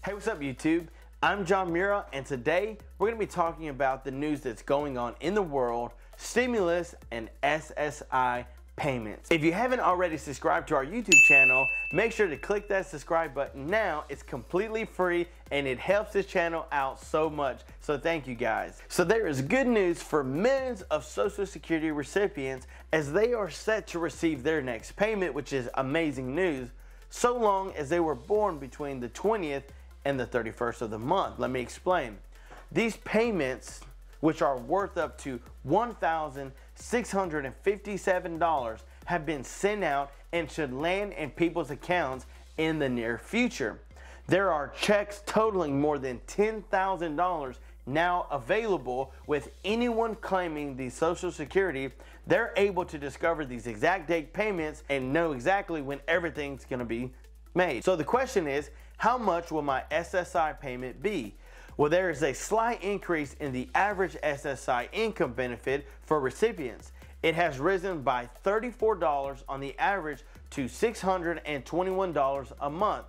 Hey, what's up YouTube? I'm John Mura, and today we're going to be talking about the news that's going on in the world, stimulus and SSI payments. If you haven't already subscribed to our YouTube channel, make sure to click that subscribe button now. It's completely free and it helps this channel out so much. So thank you guys. So there is good news for millions of Social Security recipients as they are set to receive their next payment, which is amazing news, so long as they were born between the 20th and the 31st of the month. Let me explain. These payments, which are worth up to $1,657, have been sent out and should land in people's accounts in the near future. There are checks totaling more than $10,000 now available. With anyone claiming the Social Security, they're able to discover these exact date payments and know exactly when everything's going to be made. So the question is, how much will my SSI payment be? Well, there is a slight increase in the average SSI income benefit for recipients. It has risen by $34 on the average to $621 a month.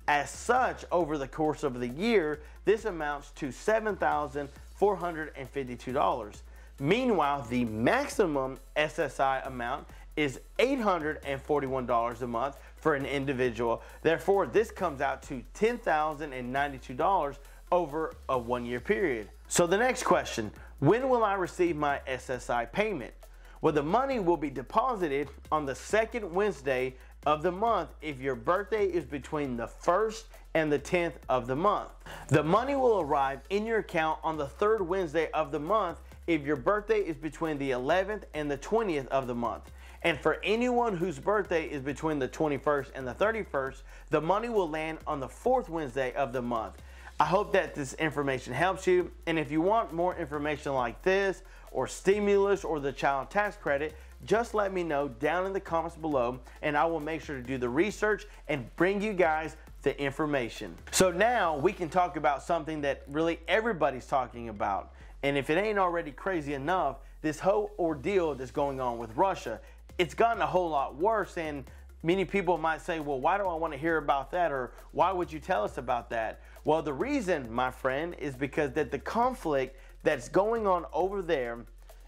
As such, over the course of the year, this amounts to $7,452. Meanwhile, the maximum SSI amount is $841 a month for an individual. Therefore, this comes out to $10,092 over a 1 year period. So the next question, when will I receive my SSI payment? Well, the money will be deposited on the second Wednesday of the month if your birthday is between the 1st and the 10th of the month. The money will arrive in your account on the third Wednesday of the month if your birthday is between the 11th and the 20th of the month. And for anyone whose birthday is between the 21st and the 31st, the money will land on the fourth Wednesday of the month. I hope that this information helps you. And if you want more information like this, or stimulus, or the child tax credit, just let me know down in the comments below, and I will make sure to do the research and bring you guys the information. So now we can talk about something that really everybody's talking about. And if it ain't already crazy enough, this whole ordeal that's going on with Russia, it's gotten a whole lot worse. And many people might say, well, why do I want to hear about that? Or why would you tell us about that? Well, the reason, my friend, is because that the conflict that's going on over there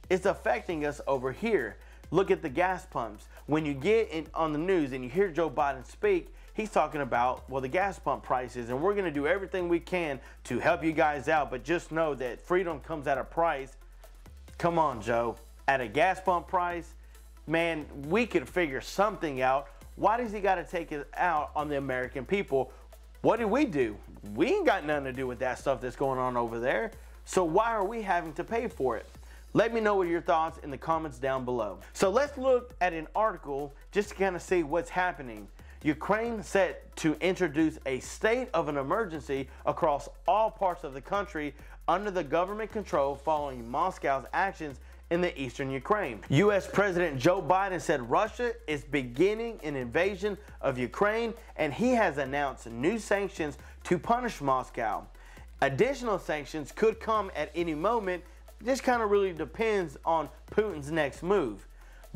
is affecting us over here. Look at the gas pumps. When you get on the news and you hear Joe Biden speak, he's talking about, well, the gas pump prices, and we're going to do everything we can to help you guys out, but just know that freedom comes at a price. Come on, Joe. At a gas pump price, man, we could figure something out. Why does he got to take it out on the American people? What did we do? We ain't got nothing to do with that stuff that's going on over there. So why are we having to pay for it? Let me know what your thoughts in the comments down below. So let's look at an article just to kind of see what's happening. Ukraine set to introduce a state of an emergency across all parts of the country under the government control following Moscow's actions in the eastern Ukraine. U.S. President Joe Biden said Russia is beginning an invasion of Ukraine, and he has announced new sanctions to punish Moscow. Additional sanctions could come at any moment. This kind of really depends on Putin's next move.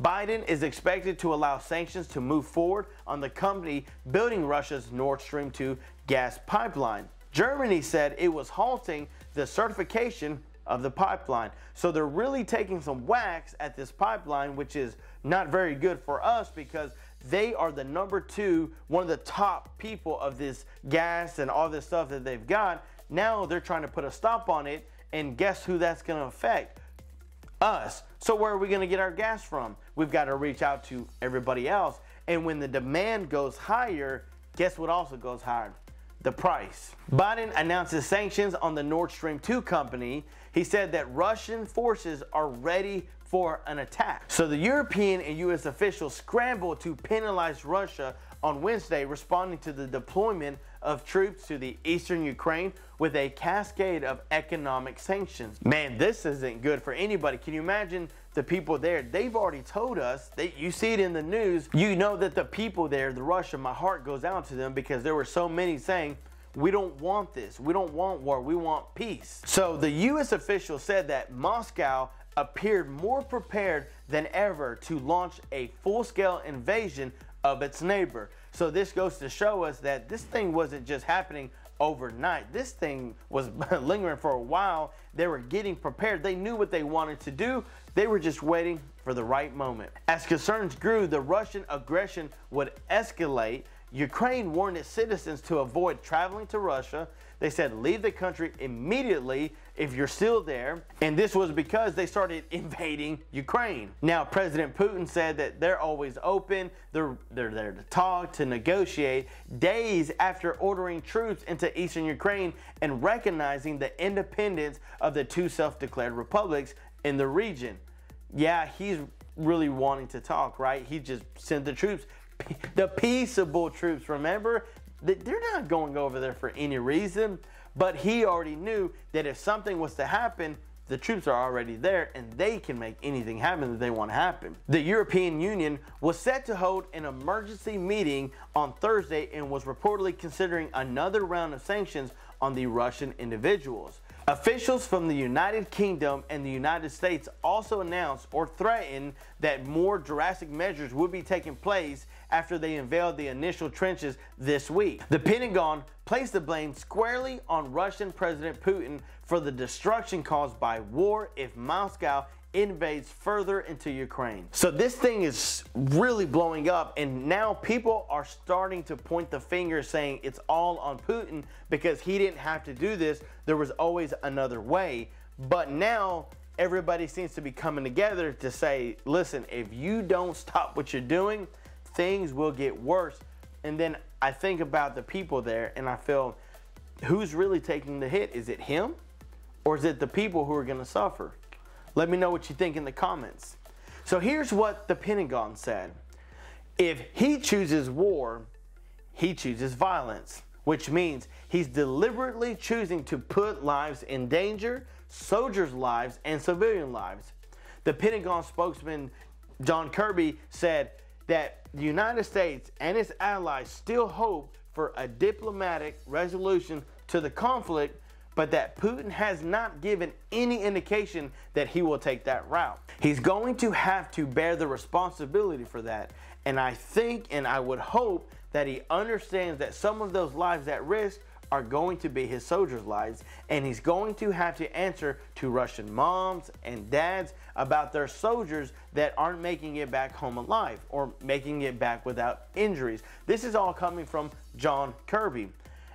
Biden is expected to allow sanctions to move forward on the company building Russia's Nord Stream 2 gas pipeline. Germany said it was halting the certification of the pipeline. So they're really taking some whacks at this pipeline, which is not very good for us because they are the number 2, one of the top people of this gas and all this stuff that they've got. Now they're trying to put a stop on it, and guess who that's going to affect? Us. So where are we going to get our gas from? We've got to reach out to everybody else. And when the demand goes higher, guess what also goes higher? The price. Biden announces sanctions on the Nord Stream 2 company. He said that Russian forces are ready for an attack. So the European and U.S. officials scrambled to penalize Russia on Wednesday, responding to the deployment of troops to the eastern Ukraine with a cascade of economic sanctions. Man, this isn't good for anybody. Can you imagine the people there? They've already told us, you see it in the news, you know that the people there, the Russia, my heart goes out to them because there were so many saying, we don't want this, we don't want war, we want peace. So the U.S. official said that Moscow appeared more prepared than ever to launch a full-scale invasion of its neighbor. So this goes to show us that this thing wasn't just happening overnight. This thing was lingering for a while. They were getting prepared. They knew what they wanted to do. They were just waiting for the right moment. As concerns grew, the Russian aggression would escalate. Ukraine warned its citizens to avoid traveling to Russia. They said, leave the country immediately if you're still there. And this was because they started invading Ukraine. Now, President Putin said that they're always open. They're there to talk, to negotiate, days after ordering troops into eastern Ukraine and recognizing the independence of the two self-declared republics in the region. Yeah, he's really wanting to talk, right? He just sent the troops, the peaceable troops, remember? They're not going over there for any reason, but he already knew that if something was to happen, the troops are already there and they can make anything happen that they want to happen. The European Union was set to hold an emergency meeting on Thursday and was reportedly considering another round of sanctions on the Russian individuals. Officials from the United Kingdom and the United States also announced or threatened that more drastic measures would be taking place after they unveiled the initial trenches this week. The Pentagon placed the blame squarely on Russian President Putin for the destruction caused by war if Moscow invades further into Ukraine. So this thing is really blowing up, and now people are starting to point the finger saying it's all on Putin because he didn't have to do this. There was always another way. But now everybody seems to be coming together to say, listen, if you don't stop what you're doing, things will get worse. And then I think about the people there and I feel, who's really taking the hit? Is it him or is it the people who are going to suffer? Let me know what you think in the comments. So here's what the Pentagon said. If he chooses war, he chooses violence, which means he's deliberately choosing to put lives in danger, soldiers' lives, and civilian lives. The Pentagon spokesman John Kirby said that the United States and its allies still hope for a diplomatic resolution to the conflict, but that Putin has not given any indication that he will take that route. He's going to have to bear the responsibility for that. And I think and I would hope that he understands that some of those lives at risk are going to be his soldiers' lives, and he's going to have to answer to Russian moms and dads about their soldiers that aren't making it back home alive or making it back without injuries. This is all coming from John Kirby.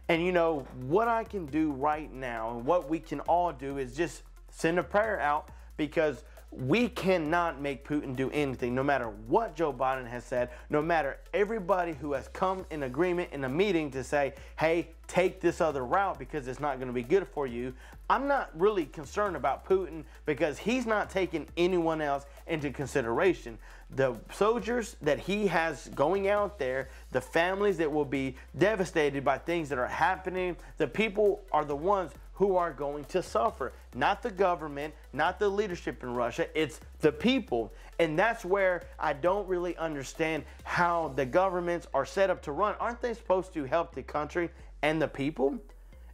And you know, what I can do right now and what we can all do is just send a prayer out, because we cannot make Putin do anything, no matter what Joe Biden has said, no matter everybody who has come in agreement in a meeting to say, hey, take this other route because it's not going to be good for you. I'm not really concerned about Putin because he's not taking anyone else into consideration. The soldiers that he has going out there, the families that will be devastated by things that are happening, the people are the ones who are going to suffer. Not the government, not the leadership in Russia, it's the people. And that's where I don't really understand how the governments are set up to run. Aren't they supposed to help the country and the people?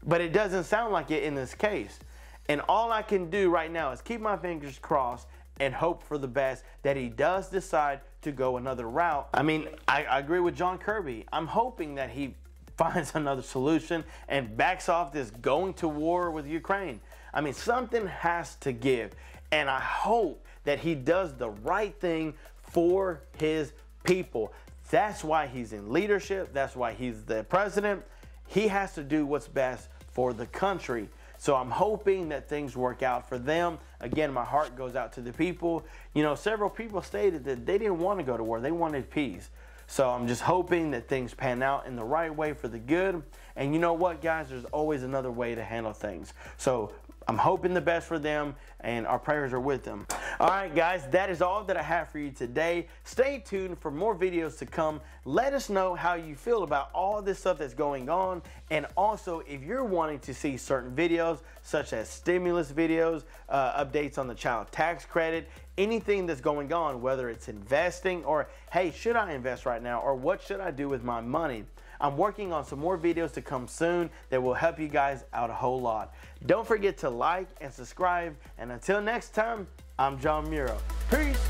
But it doesn't sound like it in this case. And all I can do right now is keep my fingers crossed and hope for the best that he does decide to go another route. I mean, I agree with John Kirby. I'm hoping that he finds another solution and backs off this going to war with Ukraine. I mean, something has to give. And I hope that he does the right thing for his people. That's why he's in leadership. That's why he's the president. He has to do what's best for the country. So I'm hoping that things work out for them. Again, my heart goes out to the people. You know, several people stated that they didn't want to go to war. They wanted peace. So I'm just hoping that things pan out in the right way for the good. And you know what, guys? There's always another way to handle things. So I'm hoping the best for them, and our prayers are with them. All right, guys, that is all that I have for you today. Stay tuned for more videos to come. Let us know how you feel about all this stuff that's going on. And also, if you're wanting to see certain videos, such as stimulus videos, updates on the child tax credit, anything that's going on, whether it's investing or, hey, should I invest right now? Or what should I do with my money? I'm working on some more videos to come soon that will help you guys out a whole lot. Don't forget to like and subscribe. And until next time, I'm John Muro. Peace.